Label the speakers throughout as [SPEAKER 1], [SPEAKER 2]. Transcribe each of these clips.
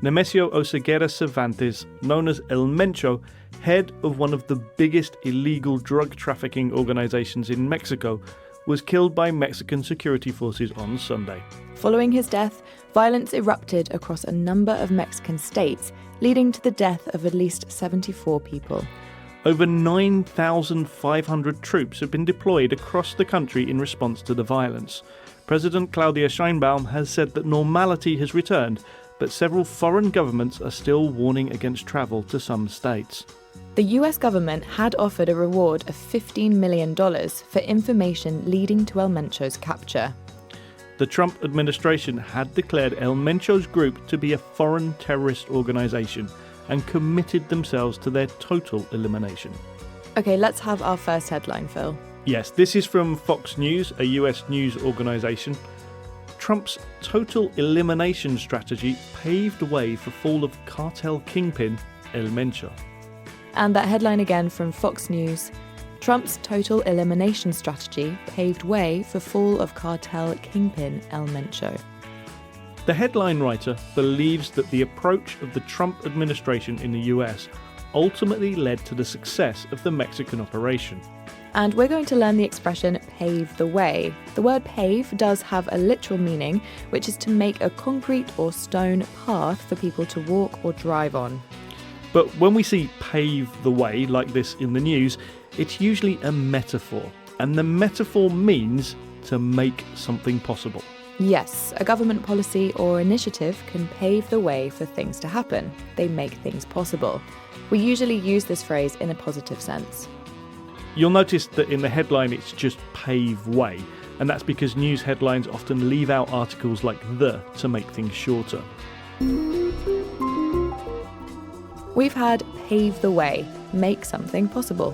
[SPEAKER 1] Nemesio Oseguera Cervantes, known as El Mencho, head of one of the biggest illegal drug trafficking organizations in Mexico, was killed by Mexican security forces on Sunday.
[SPEAKER 2] Following his death, violence erupted across a number of Mexican states, leading to the death of at least 74 people.
[SPEAKER 1] Over 9,500 troops have been deployed across the country in response to the violence. President Claudia Sheinbaum has said that normality has returned, but several foreign governments are still warning against travel to some states.
[SPEAKER 2] The US government had offered a reward of $15 million for information leading to El Mencho's capture.
[SPEAKER 1] The Trump administration had declared El Mencho's group to be a foreign terrorist organization and committed themselves to their total elimination.
[SPEAKER 2] Okay, let's have our first headline, Phil.
[SPEAKER 1] Yes, this is from Fox News, a US news organization. Trump's total elimination strategy paved the way for fall of cartel kingpin El Mencho.
[SPEAKER 2] And that headline again from Fox News. Trump's total elimination strategy paved way for fall of cartel kingpin El Mencho.
[SPEAKER 1] The headline writer believes that the approach of the Trump administration in the US ultimately led to the success of the Mexican operation.
[SPEAKER 2] And we're going to learn the expression pave the way. The word pave does have a literal meaning, which is to make a concrete or stone path for people to walk or drive on.
[SPEAKER 1] But when we see pave the way like this in the news, it's usually a metaphor, and the metaphor means to make something possible.
[SPEAKER 2] Yes, a government policy or initiative can pave the way for things to happen. They make things possible. We usually use this phrase in a positive sense.
[SPEAKER 1] You'll notice that in the headline it's just pave way, and that's because news headlines often leave out articles like the to make things shorter.
[SPEAKER 2] We've had pave the way, make something possible.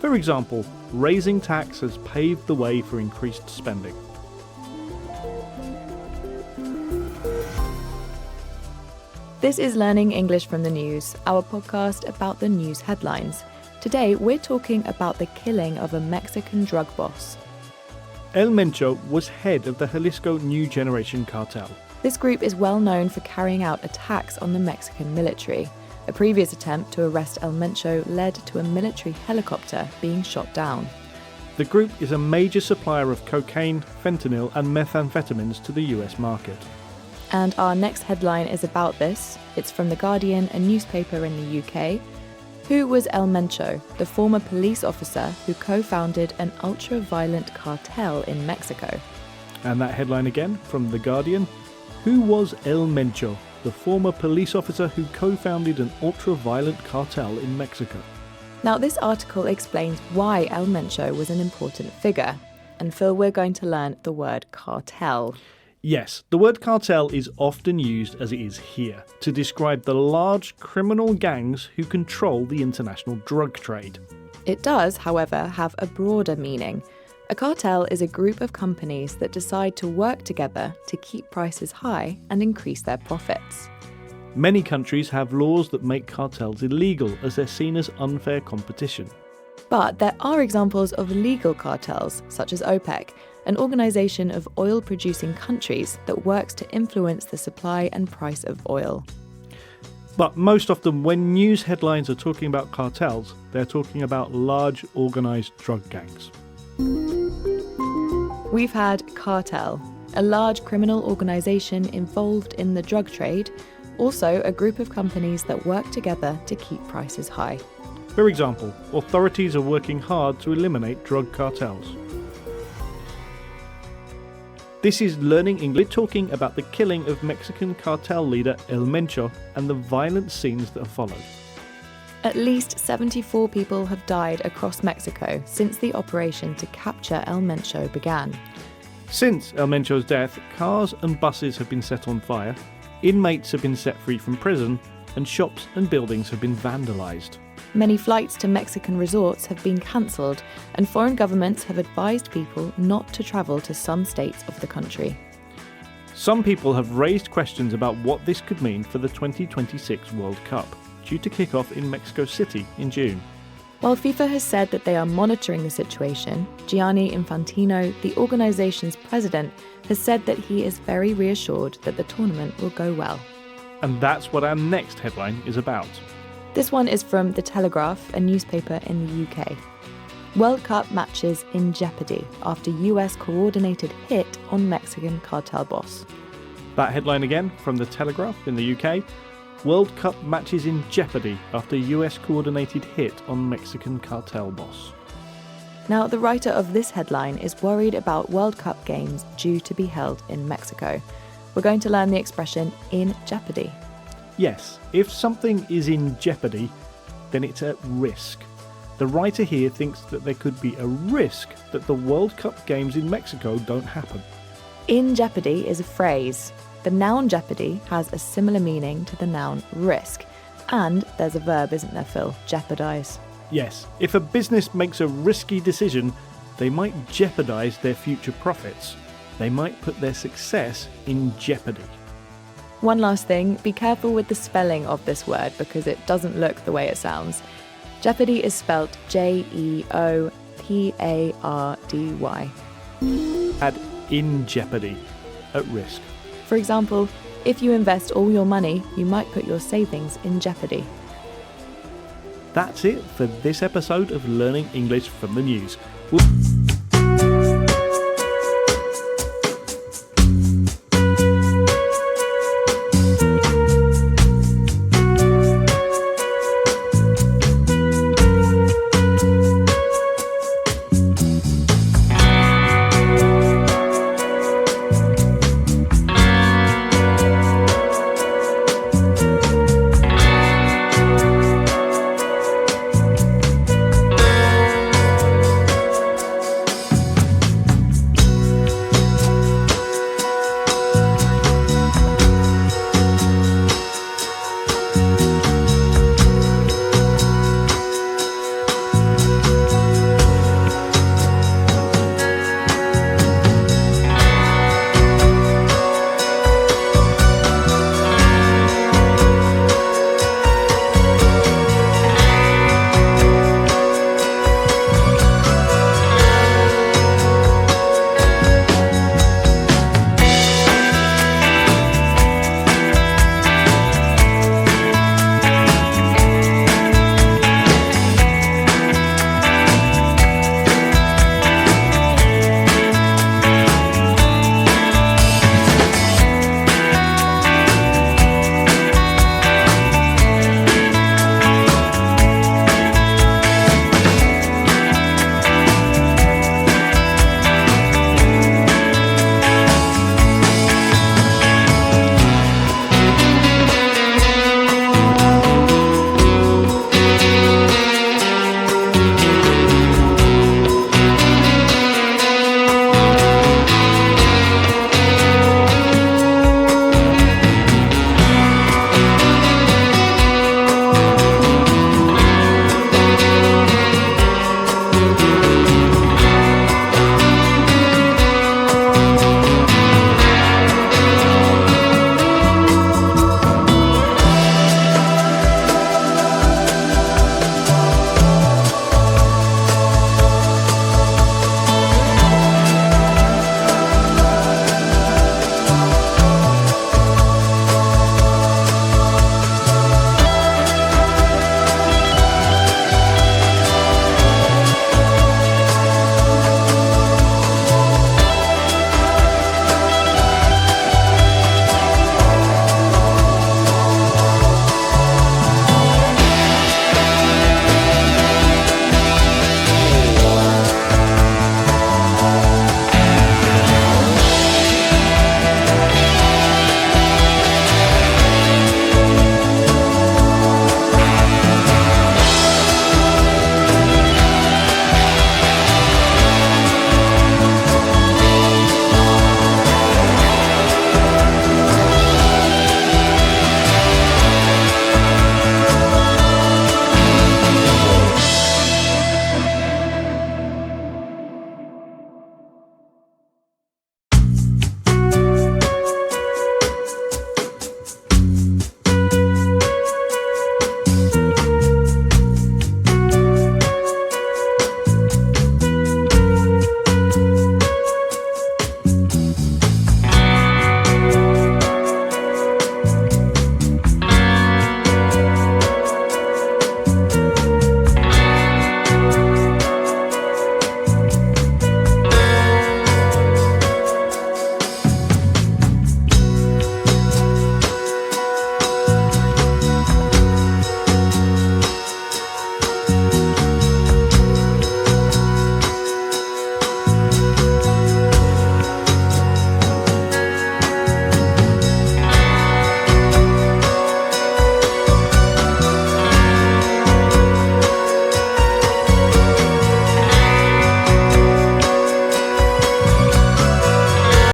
[SPEAKER 1] For example, raising tax has paved the way for increased spending.
[SPEAKER 2] This is Learning English from the News, our podcast about the news headlines. Today, we're talking about the killing of a Mexican drug boss.
[SPEAKER 1] El Mencho was head of the Jalisco New Generation cartel.
[SPEAKER 2] This group is well known for carrying out attacks on the Mexican military. A previous attempt to arrest El Mencho led to a military helicopter being shot down.
[SPEAKER 1] The group is a major supplier of cocaine, fentanyl and methamphetamines to the US market.
[SPEAKER 2] And our next headline is about this. It's from The Guardian, a newspaper in the UK. Who was El Mencho, the former police officer who co-founded an ultra-violent cartel in Mexico?
[SPEAKER 1] And that headline again from The Guardian. Who was El Mencho, the former police officer who co-founded an ultra-violent cartel in Mexico?
[SPEAKER 2] Now, this article explains why El Mencho was an important figure. And Phil, we're going to learn the word cartel.
[SPEAKER 1] Yes, the word cartel is often used as it is here to describe the large criminal gangs who control the international drug trade.
[SPEAKER 2] It does, however, have a broader meaning. A cartel is a group of companies that decide to work together to keep prices high and increase their profits.
[SPEAKER 1] Many countries have laws that make cartels illegal as they're seen as unfair competition.
[SPEAKER 2] But there are examples of legal cartels, such as OPEC, an organisation of oil-producing countries that works to influence the supply and price of oil.
[SPEAKER 1] But most often when news headlines are talking about cartels, they're talking about large organised drug gangs.
[SPEAKER 2] We've had cartel, a large criminal organisation involved in the drug trade, also a group of companies that work together to keep prices high.
[SPEAKER 1] For example, authorities are working hard to eliminate drug cartels. This is Learning English, talking about the killing of Mexican cartel leader El Mencho and the violent scenes that have followed.
[SPEAKER 2] At least 74 people have died across Mexico since the operation to capture El Mencho began.
[SPEAKER 1] Since El Mencho's death, cars and buses have been set on fire, inmates have been set free from prison, and shops and buildings have been vandalised.
[SPEAKER 2] Many flights to Mexican resorts have been cancelled, and foreign governments have advised people not to travel to some states of the country.
[SPEAKER 1] Some people have raised questions about what this could mean for the 2026 World Cup, due to kick off in Mexico City in June.
[SPEAKER 2] While FIFA has said that they are monitoring the situation, Gianni Infantino, the organisation's president, has said that he is very reassured that the tournament will go well.
[SPEAKER 1] And that's what our next headline is about.
[SPEAKER 2] This one is from The Telegraph, a newspaper in the UK. World Cup matches in jeopardy after US coordinated hit on Mexican cartel boss.
[SPEAKER 1] That headline again from The Telegraph in the UK. World Cup matches in jeopardy after US coordinated hit on Mexican cartel boss.
[SPEAKER 2] Now, the writer of this headline is worried about World Cup games due to be held in Mexico. We're going to learn the expression in jeopardy.
[SPEAKER 1] Yes, if something is in jeopardy, then it's at risk. The writer here thinks that there could be a risk that the World Cup games in Mexico don't happen.
[SPEAKER 2] In jeopardy is a phrase. The noun jeopardy has a similar meaning to the noun risk. And there's a verb, isn't there, Phil? Jeopardise.
[SPEAKER 1] Yes, if a business makes a risky decision, they might jeopardise their future profits. They might put their success in jeopardy.
[SPEAKER 2] One last thing, be careful with the spelling of this word because it doesn't look the way it sounds. Jeopardy is spelt Jeopardy.
[SPEAKER 1] Add in jeopardy, at risk.
[SPEAKER 2] For example, if you invest all your money, you might put your savings in jeopardy.
[SPEAKER 1] That's it for this episode of Learning English from the News.